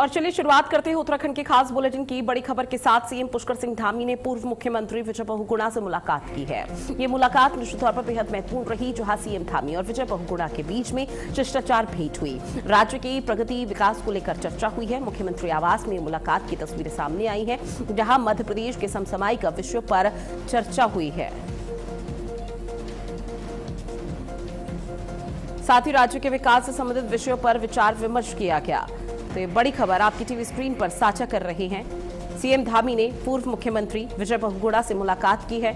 और चलिए शुरुआत करते हैं उत्तराखंड के खास बुलेटिन की बड़ी खबर के साथ। सीएम पुष्कर सिंह धामी ने पूर्व मुख्यमंत्री विजय बहुगुणा से मुलाकात की है। ये मुलाकात निश्चित तौर पर बेहद महत्वपूर्ण रही, जहां सीएम धामी और विजय बहुगुणा के बीच में शिष्टाचार भेंट हुई। राज्य की प्रगति विकास को लेकर चर्चा हुई है। मुख्यमंत्री आवास में मुलाकात की तस्वीरें सामने आई है, जहां मध्य प्रदेश के समसामयिक विषयों पर चर्चा हुई है। साथ ही राज्य के विकास से संबंधित विषयों पर विचार विमर्श किया गया। तो ये बड़ी खबर आपकी टीवी स्क्रीन पर साझा कर रहे हैं। सीएम धामी ने पूर्व मुख्यमंत्री विजय बहुगुणा से मुलाकात की है।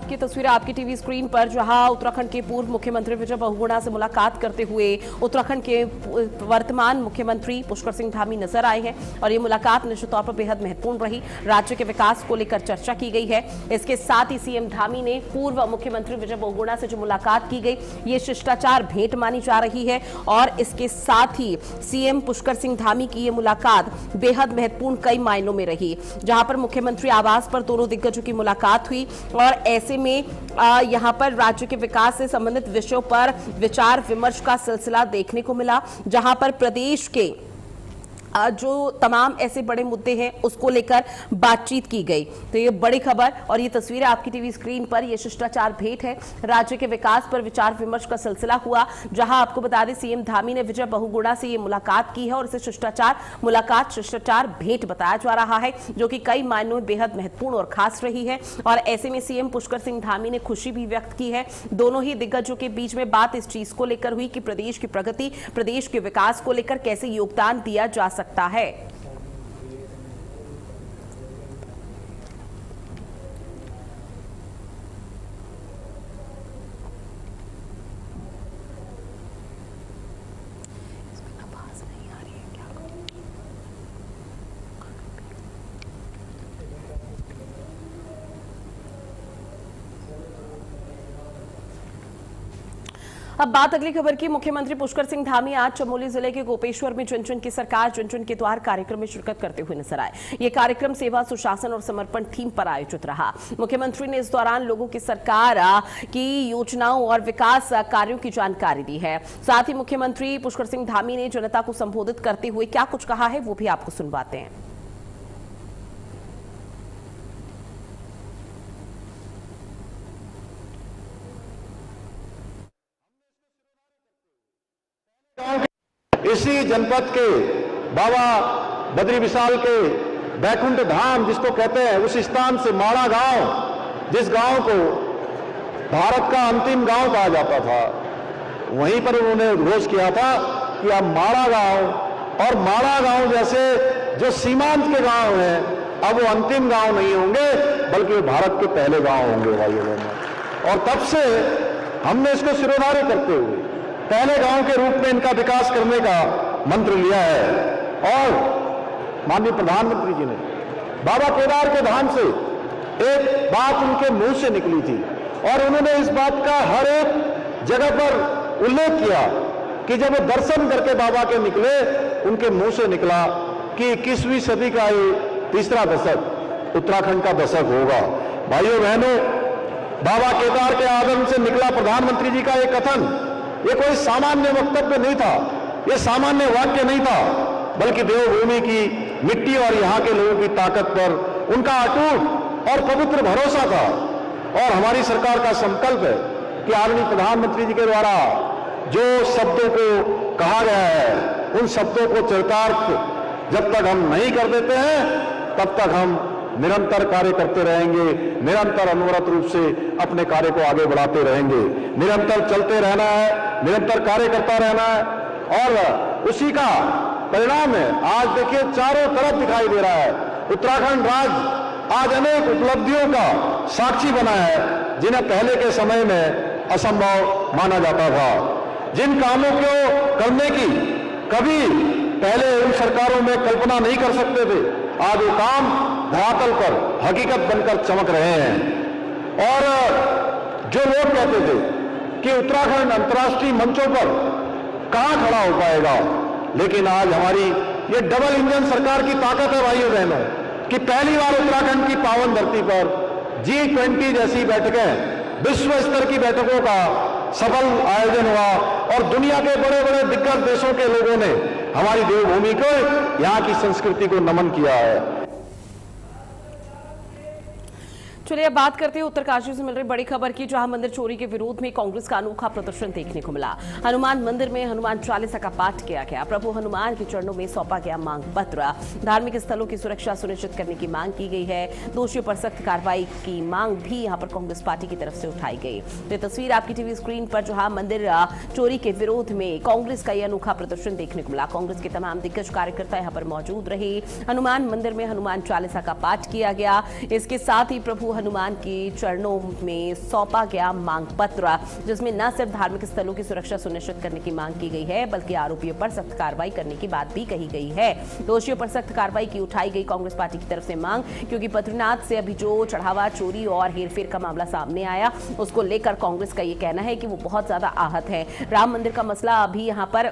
की तस्वीर आपकी टीवी स्क्रीन पर, जहां उत्तराखंड के पूर्व मुख्यमंत्री विजय बहुगुणा से मुलाकात करते हुए उत्तराखंड के वर्तमान मुख्यमंत्री पुष्कर सिंह धामी नजर आए हैं। और ये मुलाकात निश्चित तौर पर बेहद महत्वपूर्ण रही। राज्य के विकास को लेकर चर्चा की गई है। इसके साथ ही सीएम धामी ने पूर्व मुख्यमंत्री विजय बहुगुणा से जो मुलाकात की गई, ये शिष्टाचार भेंट मानी जा रही है। और इसके साथ ही सीएम पुष्कर सिंह धामी की ये मुलाकात बेहद महत्वपूर्ण कई मायनों में रही, जहां पर मुख्यमंत्री आवास पर दोनों दिग्गजों की मुलाकात हुई और ऐसे में यहां पर राज्य के विकास से संबंधित विषयों पर विचार विमर्श का सिलसिला देखने को मिला, जहां पर प्रदेश के जो तमाम ऐसे बड़े मुद्दे हैं उसको लेकर बातचीत की गई। तो ये बड़ी खबर और ये तस्वीरें आपकी टीवी स्क्रीन पर, ये शिष्टाचार भेंट है। राज्य के विकास पर विचार विमर्श का सिलसिला हुआ, जहां आपको बता दें सीएम धामी ने विजय बहुगुणा से ये मुलाकात की है और इसे शिष्टाचार भेंट बताया जा रहा है, जो कि कई मायनों में बेहद महत्वपूर्ण और खास रही है। और ऐसे में सीएम पुष्कर सिंह धामी ने खुशी भी व्यक्त की है। दोनों ही दिग्गजों के बीच में बात इस चीज को लेकर हुई कि प्रदेश की प्रगति, प्रदेश के विकास को लेकर कैसे योगदान दिया जा सकता है। अब बात अगली खबर की। मुख्यमंत्री पुष्कर सिंह धामी आज चमोली जिले के गोपेश्वर में जन जन की सरकार जन जन के द्वार कार्यक्रम में शिरकत करते हुए नजर आए। ये कार्यक्रम सेवा, सुशासन और समर्पण थीम पर आयोजित रहा। मुख्यमंत्री ने इस दौरान लोगों की सरकार की योजनाओं और विकास कार्यों की जानकारी दी है। साथ ही मुख्यमंत्री पुष्कर सिंह धामी ने जनता को संबोधित करते हुए क्या कुछ कहा है, वो भी आपको सुनवाते हैं। इसी जनपद के बाबा बद्री विशाल के बैकुंठ धाम जिसको कहते हैं, उस स्थान से माड़ा गांव, जिस गांव को भारत का अंतिम गांव कहा जाता था, वहीं पर उन्होंने घोष किया था कि अब माड़ा गांव और माड़ा गांव जैसे जो सीमांत के गांव हैं, अब वो अंतिम गांव नहीं होंगे, बल्कि वो भारत के पहले गांव होंगे भाइयों बहनों। और तब से हमने इसको सिरोधार्य करते हुए पहले गांव के रूप में इनका विकास करने का मंत्र लिया है। और माननीय प्रधानमंत्री जी ने बाबा केदार के धाम से एक बात उनके मुंह से निकली थी और उन्होंने इस बात का हर एक जगह पर उल्लेख किया कि जब वो दर्शन करके बाबा के निकले, उनके मुंह से निकला कि 21वीं सदी का ये तीसरा दशक उत्तराखंड का दशक होगा। भाइयों बहनों, बाबा केदार के आगमन से निकला प्रधानमंत्री जी का ये कथन, ये कोई सामान्य वक्तव्य नहीं था, ये सामान्य वाक्य नहीं था, बल्कि देवभूमि की मिट्टी और यहाँ के लोगों की ताकत पर उनका अटूट और पवित्र भरोसा था। और हमारी सरकार का संकल्प है कि आदरणीय प्रधानमंत्री जी के द्वारा जो शब्दों को कहा गया है, उन शब्दों को चरितार्थ जब तक हम नहीं कर देते हैं, तब तक हम निरंतर कार्य करते रहेंगे, निरंतर अनवरत रूप से अपने कार्य को आगे बढ़ाते रहेंगे। निरंतर चलते रहना है, निरंतर कार्य करता रहना है और उसी का परिणाम है। आज देखिए चारों तरफ दिखाई दे रहा है, उत्तराखंड राज्य आज अनेक उपलब्धियों का साक्षी बना है, जिन्हें पहले के समय में असंभव माना जाता था। जिन कामों को करने की कभी पहले उन सरकारों में कल्पना नहीं कर सकते थे, आज वो काम धरातल पर हकीकत बनकर चमक रहे हैं। और जो लोग कहते थे कि उत्तराखंड अंतर्राष्ट्रीय मंचों पर कहां खड़ा हो पाएगा, लेकिन आज हमारी ये डबल इंजन सरकार की ताकत है भाइयों बहनों कि पहली बार उत्तराखंड की पावन धरती पर G20 जैसी बैठकें, विश्व स्तर की बैठकों का सफल आयोजन हुआ और दुनिया के बड़े बड़े दिग्गज देशों के लोगों ने हमारी देवभूमि को, यहां की संस्कृति को नमन किया है। चलिए अब बात करते हैं उत्तरकाशी से मिल रही बड़ी खबर की, जहां मंदिर चोरी के विरोध में कांग्रेस का अनोखा प्रदर्शन देखने को मिला। हनुमान मंदिर में हनुमान चालीसा का पाठ किया गया। प्रभु हनुमान के चरणों में सौंपा गया मांग पत्र। धार्मिक स्थलों की सुरक्षा सुनिश्चित करने की मांग की गई है। दोषियों पर सख्त कार्रवाई की मांग भी यहां पर कांग्रेस पार्टी की तरफ से उठाई गई। ये तस्वीर आपकी टीवी स्क्रीन पर, जहां मंदिर चोरी के विरोध में कांग्रेस का यह अनोखा प्रदर्शन देखने को मिला। कांग्रेस के तमाम दिग्गज कार्यकर्ता यहां पर मौजूद रहे। हनुमान मंदिर में हनुमान चालीसा का पाठ किया गया। इसके साथ ही प्रभु हनुमान के चरणों में सौंपा गया मांग पत्र, जिसमें न सिर्फ धार्मिक स्थलों की सुरक्षा सुनिश्चित करने की मांग की गई है, बल्कि आरोपियों पर सख्त कार्रवाई करने की बात भी कही गई है। दोषियों पर सख्त कार्रवाई की उठाई गई कांग्रेस पार्टी की तरफ से मांग, क्योंकि बद्रीनाथ से अभी जो चढ़ावा चोरी और हेरफेर का मामला सामने आया, उसको लेकर कांग्रेस का यह कहना है कि वो बहुत ज्यादा आहत है। राम मंदिर का मसला अभी यहां पर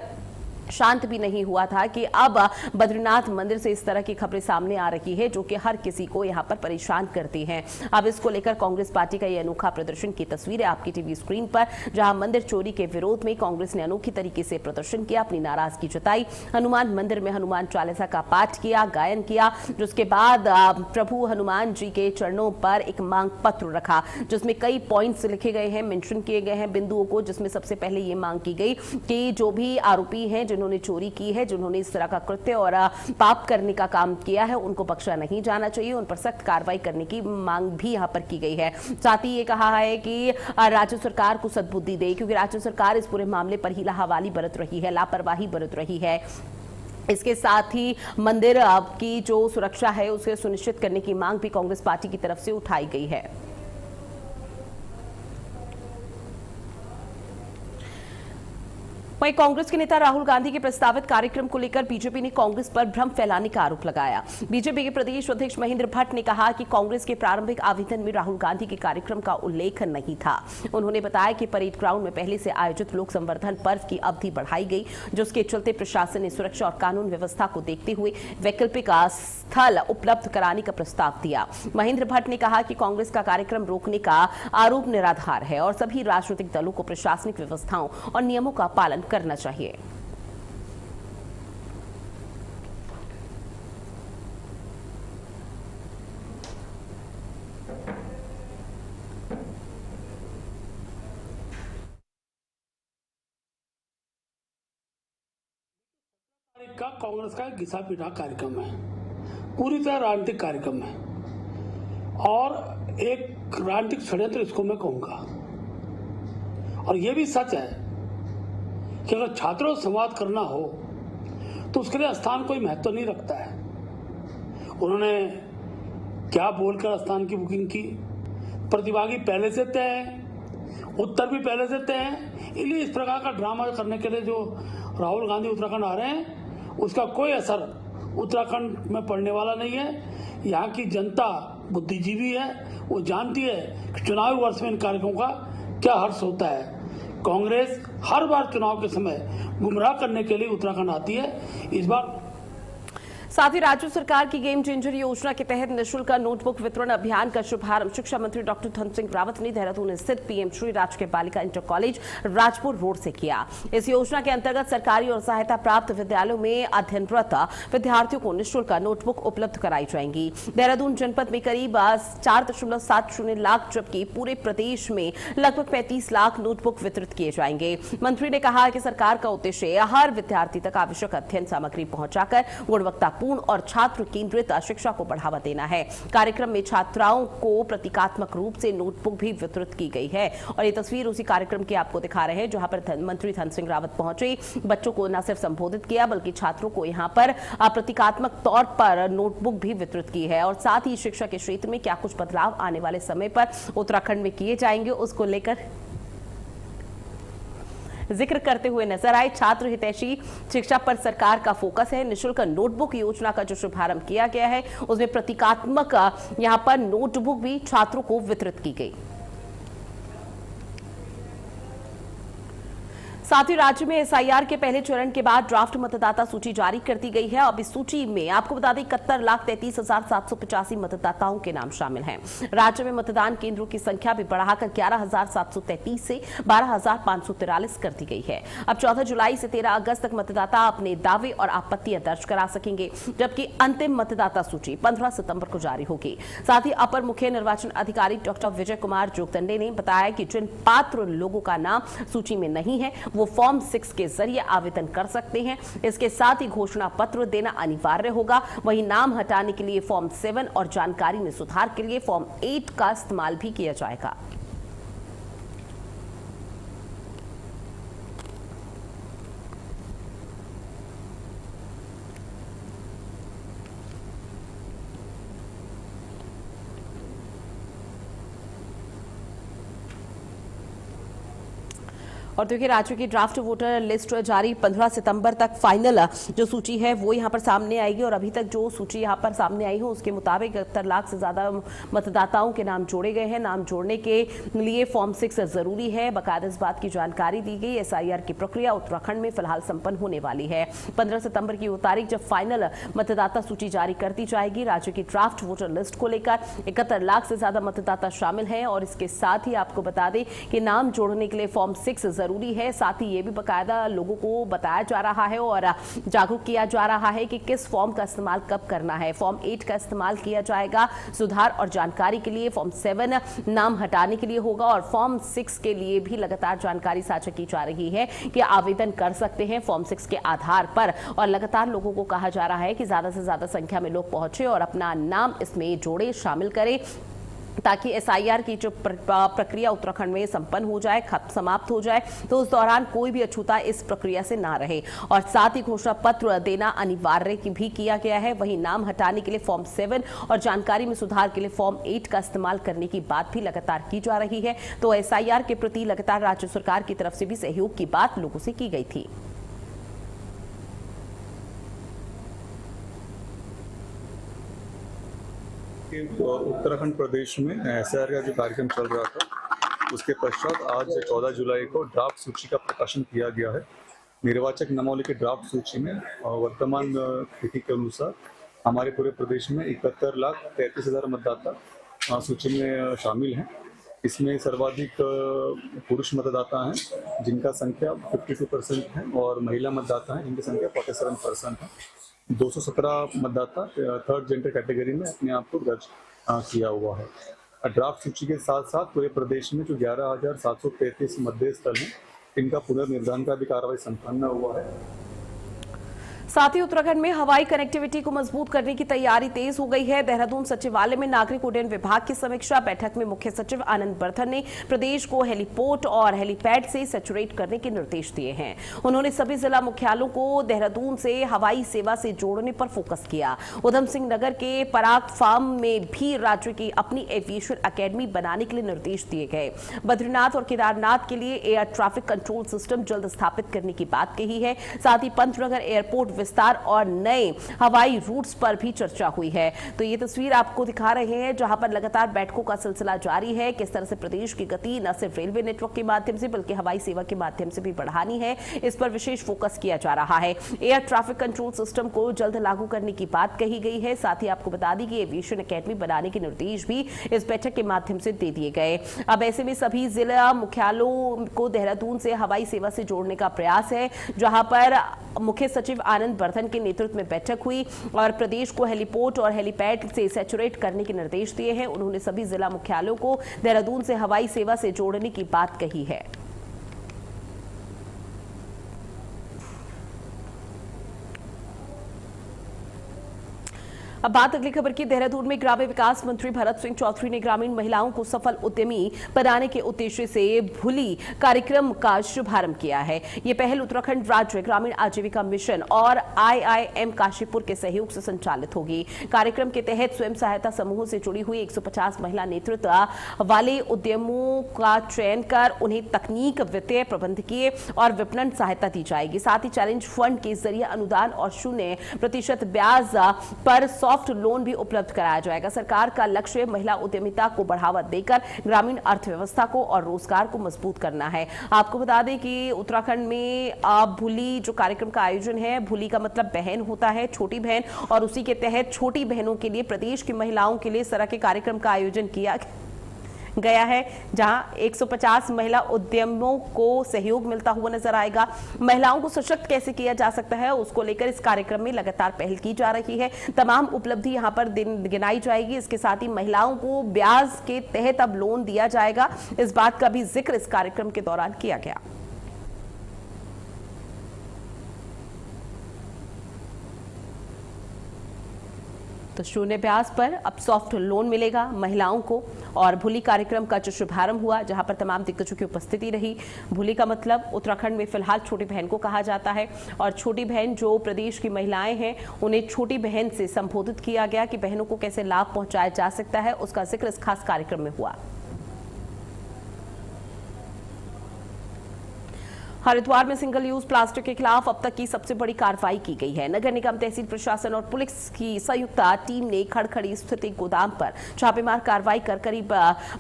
शांत भी नहीं हुआ था कि अब बद्रीनाथ मंदिर से इस तरह की खबरें सामने आ रही है, जो कि हर किसी को यहां पर परेशान करती हैं। अब इसको लेकर कांग्रेस पार्टी का यह अनोखा प्रदर्शन की तस्वीर है आपकी टीवी स्क्रीन पर, जहां मंदिर चोरी के विरोध में कांग्रेस ने अनोखी तरीके से प्रदर्शन किया, अपनी नाराजगी जताई। हनुमान मंदिर में हनुमान चालीसा का पाठ किया, गायन किया, जिसके बाद प्रभु हनुमान जी के चरणों पर एक मांग पत्र रखा, जिसमें कई पॉइंट्स लिखे गए हैं, मेंशन किए गए हैं बिंदुओं को, जिसमें सबसे पहले ये मांग की गई कि जो भी आरोपी हैं, जिन्होंने चोरी की है, जिन्होंने इस तरह का कृत्य और पाप करने का काम किया है, उनको बख्शा नहीं जाना चाहिए। उन पर सख्त कार्रवाई करने की मांग भी यहां पर की गई है। साथ ही ये कहा है कि राज्य सरकार को सद्बुद्धि दे, क्योंकि राज्य सरकार इस पूरे मामले पर हीला हवाली बरत रही है, लापरवाही बरत रही है। इसके साथ ही मंदिर की जो सुरक्षा है उसे सुनिश्चित करने की मांग भी कांग्रेस पार्टी की तरफ से उठाई गई है। वहीं कांग्रेस के नेता राहुल गांधी के प्रस्तावित कार्यक्रम को लेकर बीजेपी ने कांग्रेस पर भ्रम फैलाने का आरोप लगाया। बीजेपी के प्रदेश अध्यक्ष महेंद्र भट्ट ने कहा कि कांग्रेस के प्रारंभिक आवेदन में राहुल गांधी के कार्यक्रम का उल्लेख नहीं था। उन्होंने बताया कि परेड ग्राउंड में पहले से आयोजित लोक संवर्धन पर्व की अवधि बढ़ाई गई, जिसके चलते प्रशासन ने सुरक्षा और कानून व्यवस्था को देखते हुए वैकल्पिक स्थल उपलब्ध कराने का प्रस्ताव दिया। महेंद्र भट्ट ने कहा कि कांग्रेस का कार्यक्रम रोकने का आरोप निराधार है और सभी राजनीतिक दलों को प्रशासनिक व्यवस्थाओं और नियमों का पालन करना चाहिए। का कांग्रेस का एक घिसा पीटा कार्यक्रम है, पूरी तरह राजनीतिक कार्यक्रम है और एक राजनीतिक षड्यंत्र इसको मैं कहूंगा। और यह भी सच है कि अगर छात्रों से संवाद करना हो तो उसके लिए स्थान कोई महत्व नहीं रखता है। उन्होंने क्या बोलकर स्थान की बुकिंग की, प्रतिभागी पहले से तय है, उत्तर भी पहले से तय है। इसलिए इस प्रकार का ड्रामा करने के लिए जो राहुल गांधी उत्तराखंड आ रहे हैं, उसका कोई असर उत्तराखंड में पड़ने वाला नहीं है। यहाँ की जनता बुद्धिजीवी है, वो जानती है कि चुनावी वर्ष में इन कार्यक्रमों का क्या हर्ष होता है। कांग्रेस हर बार चुनाव के समय गुमराह करने के लिए उत्तराखंड आती है। इस बार साथ ही राज्य सरकार की गेम चेंजर योजना के तहत निःशुल्क नोटबुक वितरण अभियान का शुभारंभ शिक्षा मंत्री डॉक्टर धन सिंह रावत ने देहरादून स्थित पीएम श्री राजकीय बालिका इंटर कॉलेज राजपुर रोड से किया। इस योजना के अंतर्गत सरकारी और सहायता प्राप्त विद्यालयों में अध्ययनरत विद्यार्थियों को निःशुल्क नोटबुक उपलब्ध कराई जाएंगी। देहरादून जनपद में करीब 4.70 लाख, जबकि पूरे प्रदेश में लगभग 35 लाख नोटबुक वितरित किए जाएंगे। मंत्री ने कहा कि सरकार का उद्देश्य हर विद्यार्थी तक आवश्यक अध्ययन सामग्री पहुंचाकर गुणवत्ता और छात्र केंद्रित शिक्षा को बढ़ावा देना है। कार्यक्रम में छात्राओं को प्रतीकात्मक रूप से नोटबुक भी वितरित की गई है और ये तस्वीर उसी कार्यक्रम की आपको दिखा रहे हैं, जहां पर मंत्री धन सिंह रावत पहुंचे, बच्चों को न सिर्फ संबोधित किया बल्कि छात्रों को यहां पर प्रतीकात्मक तौर पर नोटबुक भी वितरित की है। और साथ ही शिक्षा के क्षेत्र में क्या कुछ बदलाव आने वाले समय पर उत्तराखंड में किए जाएंगे, उसको लेकर जिक्र करते हुए नजर आए। छात्र हितैषी शिक्षा पर सरकार का फोकस है। निःशुल्क नोटबुक योजना का जो शुभारंभ किया गया है, उसमें प्रतीकात्मक यहां पर नोटबुक भी छात्रों को वितरित की गई। साथ ही राज्य में एसआईआर के पहले चरण के बाद ड्राफ्ट मतदाता सूची जारी कर दी गई है। अब इस सूची में आपको बता दें 71,33,785 मतदाताओं के नाम शामिल हैं। राज्य में मतदान केंद्रों की संख्या भी बढ़ाकर 11,733 से 12,543 कर दी गई है। अब 14 जुलाई से 13 अगस्त तक मतदाता अपने दावे और आपत्तियां दर्ज करा सकेंगे, जबकि अंतिम मतदाता सूची 15 सितंबर को जारी होगी। साथ ही अपर मुख्य निर्वाचन अधिकारी डॉक्टर विजय कुमार जोगदंडे ने बताया कि जिन पात्र लोगों का नाम सूची में नहीं है वो फॉर्म 6 के जरिए आवेदन कर सकते हैं। इसके साथ ही घोषणा पत्र देना अनिवार्य होगा। वहीं नाम हटाने के लिए फॉर्म 7 और जानकारी में सुधार के लिए फॉर्म 8 का इस्तेमाल भी किया जाएगा। और देखिए राज्य की ड्राफ्ट वोटर लिस्ट जारी 15 सितंबर तक फाइनल जो सूची है वो यहां पर सामने आएगी। और अभी तक जो सूची यहां पर सामने आई है उसके मुताबिक 71 लाख से ज्यादा मतदाताओं के नाम जोड़े गए हैं। नाम जोड़ने के लिए फॉर्म 6 जरूरी है। बाकायदा इस बात की जानकारी दी गई। एसआईआर की प्रक्रिया उत्तराखंड में फिलहाल संपन्न होने वाली है। 15 सितंबर की वो तारीख जब फाइनल मतदाता सूची जारी कर दी जाएगी। राज्य की ड्राफ्ट वोटर लिस्ट को लेकर 71 लाख से ज्यादा मतदाता शामिल हैं। और इसके साथ ही आपको बता दें कि नाम जोड़ने के लिए फॉर्म 6 जरूरी है। साथ ही ये भी बाकायदा लोगों को बताया जा रहा है और जागरूक किया जा रहा है कि किस फॉर्म का इस्तेमाल कब करना है। फॉर्म 8 का इस्तेमाल किया जाएगा सुधार और जानकारी के लिए। फॉर्म 7 नाम हटाने के लिए होगा और फॉर्म 6 के लिए भी लगातार जानकारी साझा की जा रही है कि आवेदन कर सकते हैं फॉर्म 6 के आधार पर। और लगातार लोगों को कहा जा रहा है कि ज्यादा से ज्यादा संख्या में लोग पहुंचे और अपना नाम इसमें जोड़े, शामिल करें, ताकि एसआईआर की जो प्रक्रिया उत्तराखंड में संपन्न हो जाए, समाप्त हो जाए, तो उस दौरान कोई भी अछूता इस प्रक्रिया से ना रहे। और साथ ही घोषणा पत्र देना अनिवार्य भी किया गया है। वहीं नाम हटाने के लिए फॉर्म 7 और जानकारी में सुधार के लिए फॉर्म 8 का इस्तेमाल करने की बात भी लगातार की जा रही है। तो एसआईआर के प्रति लगातार राज्य सरकार की तरफ से भी सहयोग की बात लोगों से की गई थी। उत्तराखंड प्रदेश में एसआईआर का जो कार्यक्रम चल रहा था उसके पश्चात आज 14 जुलाई को ड्राफ्ट सूची का प्रकाशन किया गया है। निर्वाचक नामावली की ड्राफ्ट सूची में वर्तमान तिथि के अनुसार हमारे पूरे प्रदेश में 71,33,000 मतदाता सूची में शामिल हैं। इसमें सर्वाधिक पुरुष मतदाता हैं जिनका संख्या 52% है और महिला मतदाता हैं जिनकी संख्या 47% है। 217 मतदाता थर्ड जेंडर कैटेगरी में अपने आप को दर्ज किया हुआ है। ड्राफ्ट सूची के साथ साथ पूरे प्रदेश में जो 11,733 मतदेय स्थल हैं इनका पुनर्निर्धारण का भी कार्रवाई संपन्न हुआ है। साथ ही उत्तराखंड में हवाई कनेक्टिविटी को मजबूत करने की तैयारी तेज हो गई है। देहरादून सचिवालय में नागरिक उड्डयन विभाग की समीक्षा बैठक में मुख्य सचिव आनंद बर्धन ने प्रदेश को हेलीपोर्ट और हेलीपैड से सैचुरेट करने के निर्देश दिए हैं। उन्होंने सभी जिला मुख्यालयों को देहरादून से हवाई सेवा से जोड़ने पर फोकस किया। उधम सिंह नगर के पराग फार्म में भी राज्य की अपनी एविएशन अकेडमी बनाने के लिए निर्देश दिए गए। बद्रीनाथ और केदारनाथ के लिए एयर ट्रैफिक कंट्रोल सिस्टम जल्द स्थापित करने की बात कही है। साथ ही पंतनगर एयरपोर्ट विस्तार और नए हवाई रूट्स पर भी चर्चा हुई है। तो ये तस्वीर आपको दिखा रहे हैं जहां पर लगातार बैठकों का सिलसिला जारी है। किस तरह से प्रदेश की गति न सिर्फ रेलवे नेटवर्क के माध्यम से बल्कि हवाई सेवा के माध्यम से भी बढ़ानी है, इस पर विशेष फोकस किया जा रहा है। एयर ट्रैफिक कंट्रोल सिस्टम को जल्द लागू करने की बात कही गई है। साथ ही आपको बता दी कि एविएशन अकेडमी बनाने के निर्देश भी इस बैठक के माध्यम से दे दिए गए। अब ऐसे में सभी जिला मुख्यालयों को देहरादून से हवाई सेवा से जोड़ने का प्रयास है, जहां पर मुख्य सचिव आनंद बर्धन के नेतृत्व में बैठक हुई और प्रदेश को हेलीपोर्ट और हेलीपैड से सैचुरेट करने के निर्देश दिए हैं। उन्होंने सभी जिला मुख्यालयों को देहरादून से हवाई सेवा से जोड़ने की बात कही है। अब बात अगली खबर की। देहरादून में ग्रामीण विकास मंत्री भरत सिंह चौधरी ने ग्रामीण महिलाओं को सफल उद्यमी बनाने के उद्देश्य से भूली कार्यक्रम का शुभारंभ किया है। ये पहल उत्तराखंड राज्य ग्रामीण आजीविका मिशन और IIM काशीपुर के सहयोग से संचालित होगी। कार्यक्रम के तहत स्वयं सहायता समूहों से जुड़ी हुई 150 महिला नेतृत्व वाले उद्यमों का चयन कर उन्हें तकनीक, वित्तीय, प्रबंधकीय और विपणन सहायता दी जाएगी। साथ ही चैलेंज फंड के जरिए अनुदान और 0% ब्याज पर 100 सॉफ्ट लोन भी उपलब्ध कराया जाएगा। सरकार का लक्ष्य महिला उद्यमिता को बढ़ावा देकर ग्रामीण अर्थव्यवस्था को और रोजगार को मजबूत करना है। आपको बता दें कि उत्तराखंड में भूली जो कार्यक्रम का आयोजन है, भूली का मतलब बहन होता है, छोटी बहन, और उसी के तहत छोटी बहनों के लिए प्रदेश की महिलाओं के लिए इस तरह के कार्यक्रम का आयोजन किया गया है, जहां 150 महिला उद्यमियों को सहयोग मिलता हुआ नजर आएगा। महिलाओं को सशक्त कैसे किया जा सकता है, उसको लेकर इस कार्यक्रम में लगातार पहल की जा रही है। तमाम उपलब्धि यहां पर गिनाई जाएगी। इसके साथ ही महिलाओं को ब्याज के तहत अब लोन दिया जाएगा। इस बात का भी जिक्र इस कार्यक्रम के दौरान किया गया। तो शून्य ब्याज पर अब सॉफ्ट लोन मिलेगा महिलाओं को। और भूली कार्यक्रम का जो शुभारंभ हुआ, जहां पर तमाम दिग्गजों की उपस्थिति रही। भूली का मतलब उत्तराखंड में फिलहाल छोटी बहन को कहा जाता है, और छोटी बहन जो प्रदेश की महिलाएं हैं उन्हें छोटी बहन से संबोधित किया गया कि बहनों को कैसे लाभ पहुंचाया जा सकता है, उसका जिक्र इस खास कार्यक्रम में हुआ। हरिद्वार में सिंगल यूज प्लास्टिक के खिलाफ अब तक की सबसे बड़ी कार्रवाई की गई है। नगर निगम, तहसील प्रशासन और पुलिस की संयुक्त टीम ने खड़खड़ी स्थित एक गोदाम पर छापेमार कार्रवाई कर करीब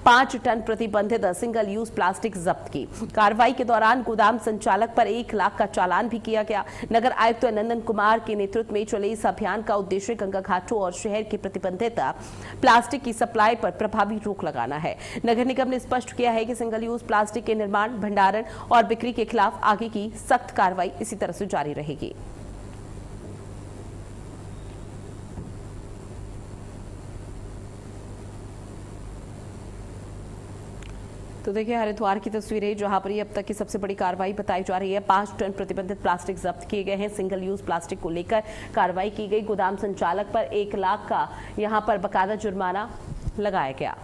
5 टन प्रतिबंधित सिंगल यूज प्लास्टिक जब्त की। कार्रवाई के दौरान गोदाम संचालक पर 1 लाख का चालान भी किया गया। नगर आयुक्त नंदन कुमार के नेतृत्व में चले इस अभियान का उद्देश्य गंगा घाटों और शहर के प्रतिबंधित प्लास्टिक की सप्लाई पर प्रभावी रोक लगाना है। नगर निगम ने स्पष्ट किया है कि सिंगल यूज प्लास्टिक के निर्माण, भंडारण और बिक्री के खिलाफ आगे की सख्त कार्रवाई इसी तरह से जारी रहेगी। तो देखिए हरिद्वार की तस्वीरें, जहां पर ये अब तक की सबसे बड़ी कार्रवाई बताई जा रही है। 5 टन प्रतिबंधित प्लास्टिक जब्त किए गए हैं। सिंगल यूज प्लास्टिक को लेकर कार्रवाई की गई। गोदाम संचालक पर 1 लाख का यहां पर बकायदा जुर्माना लगाया गया।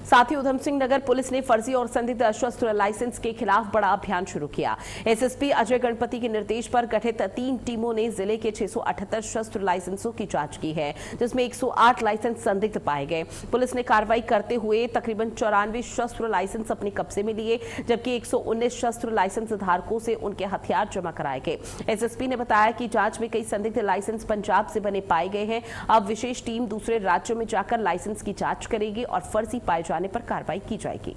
साथ ही उधम सिंह नगर पुलिस ने फर्जी और संदिग्ध शस्त्र लाइसेंस के खिलाफ बड़ा अभियान शुरू किया। एसएसपी अजय गणपति के निर्देश पर गठित 3 टीमों ने जिले के 678 शस्त्र लाइसेंसों की जांच की है, जिसमें 108 लाइसेंस संदिग्ध पाए गए। पुलिस ने कार्रवाई करते हुए तकरीबन 94 शस्त्र लाइसेंस अपने कब्जे में लिए, जबकि 119 शस्त्र लाइसेंस धारकों से उनके हथियार जमा कराए गए। एसएसपी ने बताया कि जांच में कई संदिग्ध लाइसेंस पंजाब से बने पाए गए हैं। अब विशेष टीम दूसरे राज्यों में जाकर लाइसेंस की जांच करेगी और फर्जी पाए जाने पर कार्रवाई की जाएगी।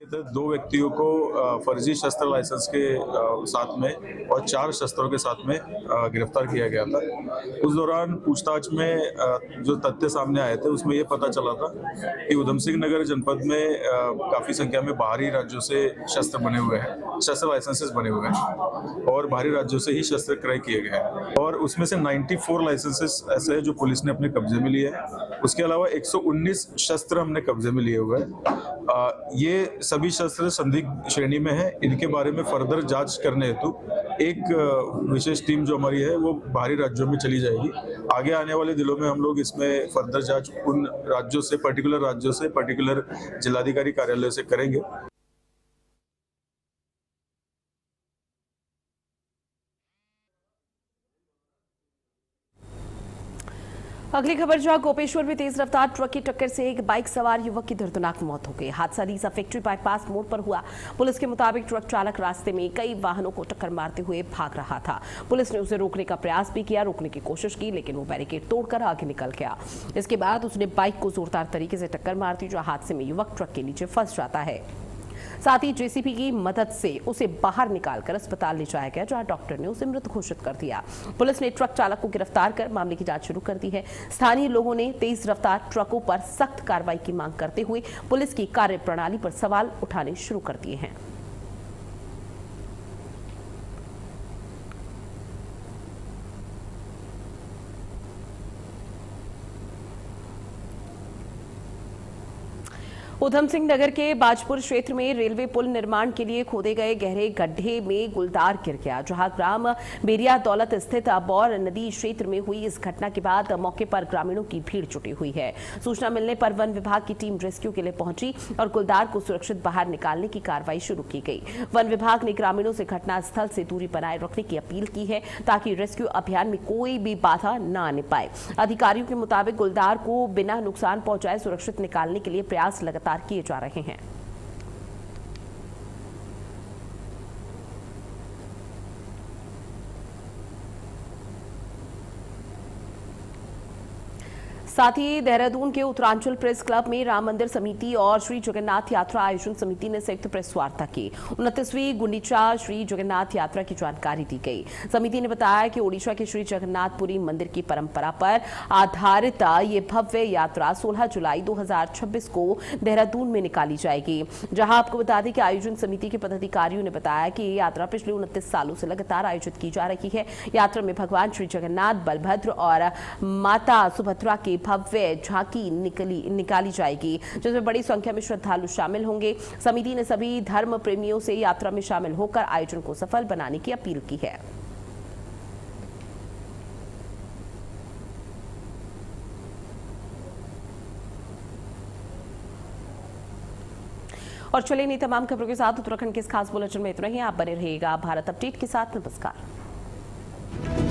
दो व्यक्तियों को फर्जी शस्त्र लाइसेंस के साथ में और 4 शस्त्रों के साथ में गिरफ्तार किया गया था। उस दौरान पूछताछ में जो तथ्य सामने आए थे उसमें ये पता चला था कि उधम सिंह नगर जनपद में काफ़ी संख्या में बाहरी राज्यों से शस्त्र बने हुए हैं, शस्त्र लाइसेंसेस बने हुए हैं और बाहरी राज्यों से ही शस्त्र क्रय किए गए हैं। और उसमें से 94 लाइसेंसेस ऐसे हैं जो पुलिस ने अपने कब्जे में लिए हैं। उसके अलावा 119 शस्त्र हमने कब्जे में लिए हुए हैं। ये सभी शस्त्र संदिग्ध श्रेणी में है। इनके बारे में फर्दर जांच करने हेतु एक विशेष टीम जो हमारी है वो बाहरी राज्यों में चली जाएगी। आगे आने वाले दिनों में हम लोग इसमें फर्दर जांच उन राज्यों से, पर्टिकुलर जिलाधिकारी कार्यालय से करेंगे। अगली खबर, जहां गोपेश्वर में तेज रफ्तार ट्रक की टक्कर से एक बाइक सवार युवक की दर्दनाक मौत हो गई। हादसा रीसा फैक्ट्री बाईपास मोड़ पर हुआ। पुलिस के मुताबिक ट्रक चालक रास्ते में कई वाहनों को टक्कर मारते हुए भाग रहा था। पुलिस ने उसे रोकने का प्रयास भी किया, रोकने की कोशिश की, लेकिन वो बैरिकेड तोड़कर आगे निकल गया। इसके बाद उसने बाइक को जोरदार तरीके से टक्कर मार दी, जो हादसे में युवक ट्रक के नीचे फंस जाता है। साथ ही जेसीबी की मदद से उसे बाहर निकालकर अस्पताल ले जाया गया, जहां डॉक्टर ने उसे मृत घोषित कर दिया। पुलिस ने ट्रक चालक को गिरफ्तार कर मामले की जांच शुरू कर दी है। स्थानीय लोगों ने तेज रफ्तार ट्रकों पर सख्त कार्रवाई की मांग करते हुए पुलिस की कार्यप्रणाली पर सवाल उठाने शुरू कर दिए हैं। उधम सिंह नगर के बाजपुर क्षेत्र में रेलवे पुल निर्माण के लिए खोदे गए गहरे गड्ढे में गुलदार गिर गया। जहां ग्राम बेरिया दौलत स्थित बौर नदी क्षेत्र में हुई इस घटना के बाद मौके पर ग्रामीणों की भीड़ जुटी हुई है। सूचना मिलने पर वन विभाग की टीम रेस्क्यू के लिए पहुंची और गुलदार को सुरक्षित बाहर निकालने की कार्रवाई शुरू की गई। वन विभाग ने ग्रामीणों से घटनास्थल से दूरी बनाए रखने की अपील की है ताकि रेस्क्यू अभियान में कोई भी बाधा न आने पाए। अधिकारियों के मुताबिक गुलदार को बिना नुकसान पहुंचाए सुरक्षित निकालने के लिए प्रयास लगातार किए जा रहे हैं। साथ ही देहरादून के उत्तरांचल प्रेस क्लब में राम मंदिर समिति और श्री जगन्नाथ यात्रा आयोजन समिति ने संयुक्त प्रेस वार्ता की। 29वीं गुंडीचा श्री जगन्नाथ यात्रा की जानकारी दी गई। समिति ने बताया कि ओडिशा के श्री जगन्नाथपुरी मंदिर की परंपरा पर आधारित ये भव्य यात्रा 16 जुलाई 2026 को देहरादून में निकाली जाएगी। जहां आपको बता दें कि आयोजन समिति के पदाधिकारियों ने बताया कि ये यात्रा पिछले 29 सालों से लगातार आयोजित की जा रही है। यात्रा में भगवान श्री जगन्नाथ, बलभद्र और माता सुभद्रा के भव्य झांकी निकाली जाएगी, जिसमें बड़ी संख्या में श्रद्धालु शामिल होंगे। समिति ने सभी धर्म प्रेमियों से यात्रा में शामिल होकर आयोजन को सफल बनाने की अपील की है। और चलिए इन तमाम खबरों के साथ उत्तराखंड के इस खास बुलेटिन में इतना ही। आप बने रहिएगा भारत अपडेट के साथ। नमस्कार।